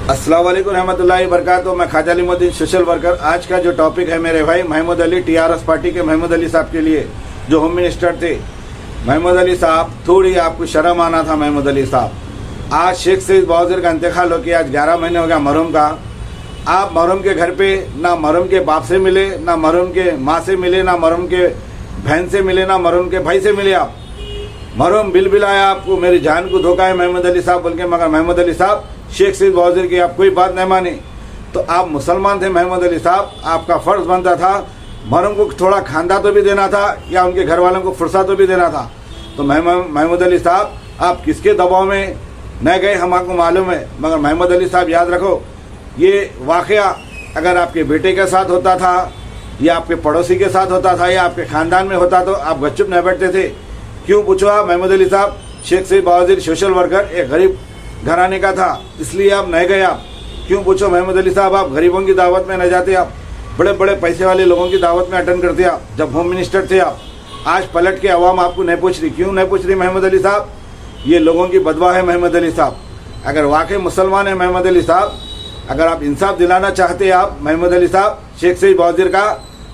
अस्सलाम वालेकुम रहमतुल्लाहि वबरकातुहू। मैं ख्वाजा अलीमुद्दीन सोशल वर्कर। आज का जो टॉपिक है मेरे भाई महमूद अली, टीआरएस पार्टी के महमूद अली साहब के लिए, जो होम मिनिस्टर थे। महमूद अली साहब, थोड़ी आपको शर्म आना था। महमूद अली साहब, आज शेख सईद बहादुर का इंतकाल हो गया, आज 11 महीने हो गया मरहूम का। आप मरहूम के घर पे ना मरहूम के बाप से मिले, ना मरहूम के माँ से मिले, ना मरहूम के बहन से मिले, ना मरहूम के भाई से मिले। आप मरहूम बिल बिलाया, आपको मेरी जान को धोखा है महमूद अली साहब बोल के। मगर महमूद अली साहब शेख सईद बहादुर की आप कोई बात नहीं मानी। तो आप मुसलमान थे महमूद अली साहब, आपका फ़र्ज़ बनता था मरहूम को थोड़ा खांदा तो भी देना था, या उनके घर वालों को फुर्सा तो भी देना था। तो महमूद अली साहब, आप किसके दबाव में न गए हम आपको मालूम है। मगर महमूद अली साहब याद रखो, ये वाक़या अगर आपके बेटे के साथ होता था, या आपके पड़ोसी के साथ होता था, या आपके ख़ानदान में होता, तो आप गपचुप नहीं बैठते थे। क्यों पूछो आप महमूद अली साहब, शेख सईद बहादुर सोशल वर्कर एक गरीब घराने का था, इसलिए आप नहीं गए। आप क्यों पूछो महमूद अली साहब, आप गरीबों की दावत में न जाते, आप बड़े बड़े पैसे वाले लोगों की दावत में अटेंड करते। आप जब होम मिनिस्टर थे, आप आज पलट के अवाम आपको नहीं पूछ रही। क्यों नहीं पूछ रही महमूद अली साहब? ये लोगों की बदवा है महमूद अली साहब। अगर वाकई मुसलमान है महमूद अली साहब, अगर आप इंसाफ दिलाना चाहते हैं आप महमूद अली साहब शेख सईद बहादुर का,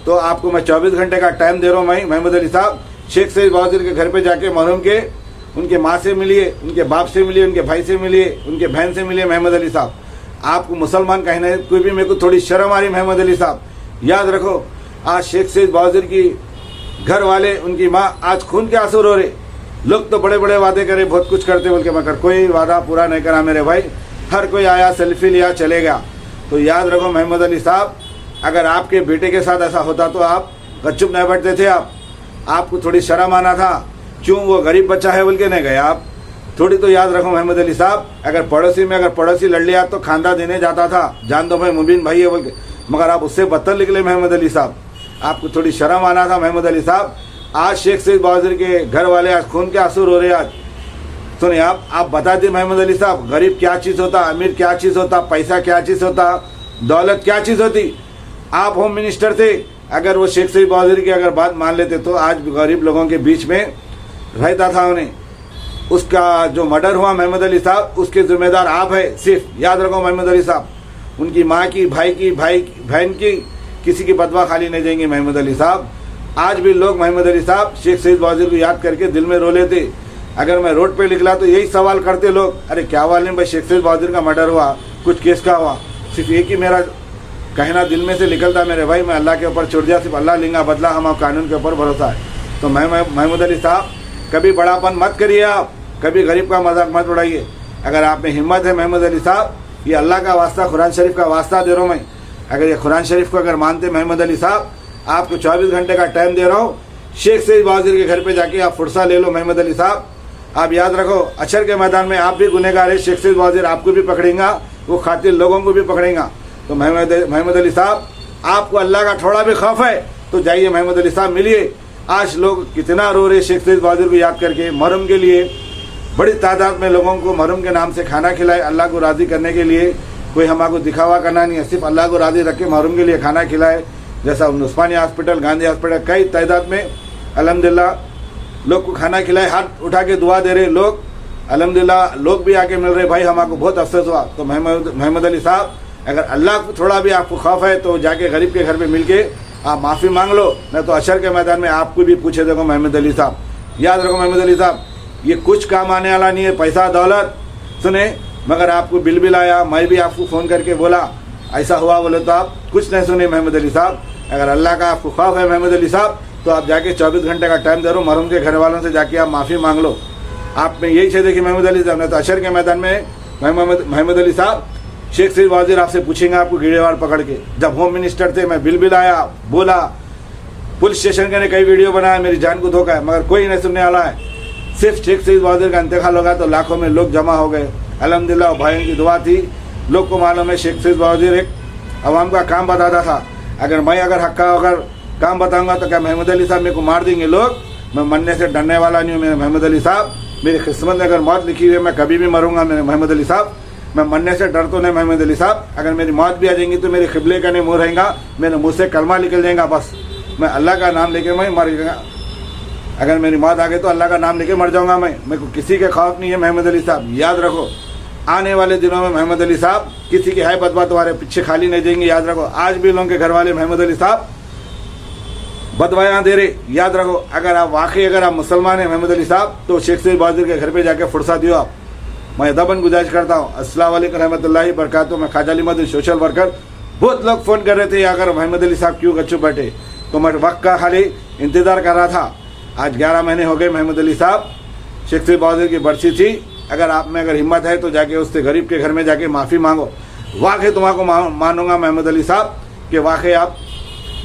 तो आपको मैं 24 घंटे का टाइम दे रहा हूँ। मैं महमूद अली साहब शेख सईद बहादुर के घर पे जाके मरहूम के उनके माँ से मिलिए, उनके बाप से मिलिए, उनके भाई से मिलिए, उनके बहन से मिलिए। महमूद अली साहब, आपको मुसलमान कहने कोई भी, मेरे को थोड़ी शर्म आ रही महमूद अली साहब। याद रखो, आज शेख सईद बहादुर की घर वाले, उनकी माँ आज खून के आंसू रो रहे। लोग तो बड़े बड़े वादे करे, बहुत कुछ करते बोल के, मगर कोई वादा पूरा नहीं करा मेरे भाई। हर कोई आया, सेल्फी लिया, चले गया। तो याद रखो महमूद अली साहब, अगर आपके बेटे के साथ ऐसा होता तो आप गपचुप नहीं बैठते थे। आपको थोड़ी शर्म आना था। क्यों वो गरीब बच्चा है बोल के नहीं गए आप? थोड़ी तो याद रखो महमूद अली साहब, अगर पड़ोसी लड़ लिया तो खांदा देने जाता था, जान दो भाई मुबीन भाई है बोल के, मगर आप उससे बदतर निकले महमूद अली साहब। आपको थोड़ी शर्म आना था महमूद अली साहब। आज शेख सईद बहादुर के घर वाले आज खून के आंसू रो रहे। आज सुनिए, आप बता दिए महमूद अली साहब, गरीब क्या चीज़ होता, अमीर क्या चीज़ होता, पैसा क्या चीज़ होता, दौलत क्या चीज़ होती। आप होम मिनिस्टर थे, अगर वो शेख सईद बहादुर की अगर बात मान लेते तो आज गरीब लोगों के बीच में रहता था उन्हें। उसका जो मर्डर हुआ महमूद अली साहब, उसके जिम्मेदार आप है सिर्फ। याद रखो महमूद अली साहब, उनकी माँ की, भाई की, बहन की, किसी की बदवा खाली नहीं देंगे महमूद अली साहब। आज भी लोग महमूद अली साहब शेख सईद बहादुर को याद करके दिल में रो लेते। अगर मैं रोड पे निकला तो यही सवाल करते लोग, अरे क्या वाले भाई शेख सईद बहादुर का मर्डर हुआ, कुछ केस का हुआ। सिर्फ एक ही मेरा कहना दिल में से निकलता मेरे भाई, मैं अल्लाह के ऊपर छोड़ दिया, सिर्फ अल्लाह लेंगा बदला, हम कानून के ऊपर भरोसा है। तो मैं महमूद अली साहब, कभी बड़ापन मत करिए आप, कभी गरीब का मजाक मत उड़ाइए। अगर आप में हिम्मत है महमूद अली साहब, ये अल्लाह का वास्ता, कुरान शरीफ का वास्ता दे रहा हूँ मैं, अगर ये कुरान शरीफ को अगर मानते महमूद अली साहब, आपको 24 घंटे का टाइम दे रहा हूँ। शेख सईद बहादुर के घर पे जाके आप फुर्सा ले लो महमूद अली साहब। आप याद रखो, अशर के मैदान में आप भी गुनहगार है, शेख सईद बहादुर आपको भी पकड़ेगा, वो खातिर लोगों को भी पकड़ेगा। तो महमूद अली साहब, आपको अल्लाह का थोड़ा भी खौफ है तो जाइए महमूद अली साहब मिलिए। आज लोग कितना रो रहे शेख सईद बहादुर को याद करके। मरहूम के लिए बड़ी तादाद में लोगों को मरहूम के नाम से खाना खिलाए, अल्लाह को राज़ी करने के लिए। कोई हमारे दिखावा करना नहीं है, सिर्फ अल्लाह को राज़ी रख के मरहूम के लिए खाना खिलाए। जैसा उस्मानिया हॉस्पिटल, गांधी हॉस्पिटल, कई तादाद में अल्हम्दुलिल्लाह लोग को खाना खिलाए, हाथ उठा के दुआ दे रहे लोग। अल्हम्दुलिल्लाह लोग भी आके मिल रहे, भाई हमारे बहुत अफसोस हुआ। तो महमूद अली साहब, अगर अल्लाह को थोड़ा भी आपको खौफ है तो जाके गरीब के घर पे मिल के आप माफ़ी मांग लो, नहीं तो अशर के मैदान में आपको भी पूछे देखो महमूद अली साहब। याद रखो महमूद अली साहब, ये कुछ काम आने वाला नहीं है, पैसा दौलत सुने। मगर आपको बिल आया, मैं भी आपको फ़ोन करके बोला ऐसा हुआ, बोले तो आप कुछ नहीं सुने महमूद अली साहब। अगर अल्लाह का आपको खौफ है महमूद अली साहब, तो आप जाके 24 घंटे का टाइम दे रहा हूँ, मरहूम के घर वालों से जाके आप माफ़ी मांग लो। आप में यही चाहिए देखिए महमूद अली साहब, ने तो अशर के मैदान में महमूद अली साहब शेख सईद बहादुर आपसे पूछेंगे, आपको गिरेवाड़ पकड़ के। जब होम मिनिस्टर थे, मैं बिल आया, बोला, पुलिस स्टेशन के ने कई वीडियो बनाया, मेरी जान को धोखा है, मगर कोई नहीं सुनने वाला है। सिर्फ शेख सईद बहादुर का इंतकाल होगा तो लाखों में लोग जमा हो गए। अल्हम्दुलिल्लाह भाइयों की दुआ थी। लोग को मालूम है शेख सईद बहादुर एक अवाम का काम बताता था। अगर मैं हक्का अगर काम बताऊंगा तो क्या महमूद अली साहब मेरे को मार देंगे लोग? मैं मरने से डरने वाला नहीं हूँ मेरे महमूद अली साहब। मेरी किस्मत में अगर मौत लिखी हुई है, मैं कभी भी मरूंगा मेरे महमूद अली साहब। मैं मरने से डर तो नहीं महमूद अली साहब। अगर मेरी मौत भी आ जाएंगी तो मेरे क़िबले का नहीं मुँह रहेगा, मेरे मुँह से कलमा निकल जाएगा, बस मैं अल्लाह का नाम लेके मैं मर जाऊँगा। अगर मेरी मौत आ गई तो अल्लाह का नाम लेके मर जाऊँगा मैं। मेरे को किसी के खौफ नहीं है महमूद अली साहब। याद रखो, आने वाले दिनों में महमूद अली साहब किसी की है बदवा तुम्हारे पीछे खाली नहीं देंगे, याद रखो। आज भी लोगों के घर वाले महमूद अली साहब बदवायां दे रहे, याद रखो। अगर आप वाकई अगर आप मुसलमान हैं महमूद अली साहब, तो शेख सईद बहादुर के घर पे जाके फुर्सा दियो आप। मैं दबन गुजारिश करता हूँ। अस्सलाम वालेकुम रहमतुल्लाहि बरकातहू। मैं ख्वाजा अली मदनी सोशल वर्कर। बहुत लोग फ़ोन कर रहे थे अगर महमूद अली साहब क्यों गच्चू बैठे, तो मैं वक्त का खाली इंतज़ार कर रहा था। आज 11 महीने हो गए महमूद अली साहब, शेख सईद बहादुर की बरसी थी। अगर आप में अगर हिम्मत है तो जाके उससे गरीब के घर में जाके माफ़ी मांगो। वाकई तुम्हारा मानूंगा महमूद अली साहब कि वाकई आप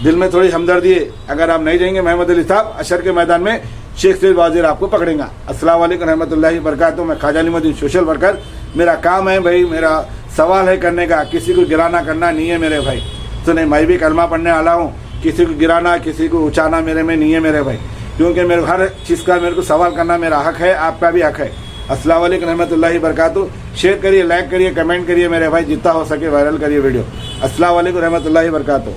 दिल में थोड़ी हमदर्दी है। अगर आप नहीं जाएंगे महमूद अली साहब, अशर के मैदान में शेख सईद बहादुर आपको पकड़ेगा। अस्सलाम वालेकुम रहमतुल्लाहि बरकातहू। मैं ख्वाजा अली मदनी सोशल वर्कर। मेरा काम है भाई, मेरा सवाल है करने का, किसी को गिराना करना नहीं है मेरे भाई। सुने, मैं भी कलमा पढ़ने वाला हूँ। किसी को गिराना, किसी को उचाना मेरे में नहीं है मेरे भाई, क्योंकि मेरे हर चीज़ का मेरे को सवाल करना मेरा हक है, आपका भी हक है। अस्सलाम वालेकुम रहमतुल्लाहि बरकातहू। शेयर करिए, लाइक करिए, कमेंट करिए मेरे भाई, जितना हो सके वायरल करिए वीडियो। अस्सलाम वालेकुम रहमतुल्लाहि बरकातहू।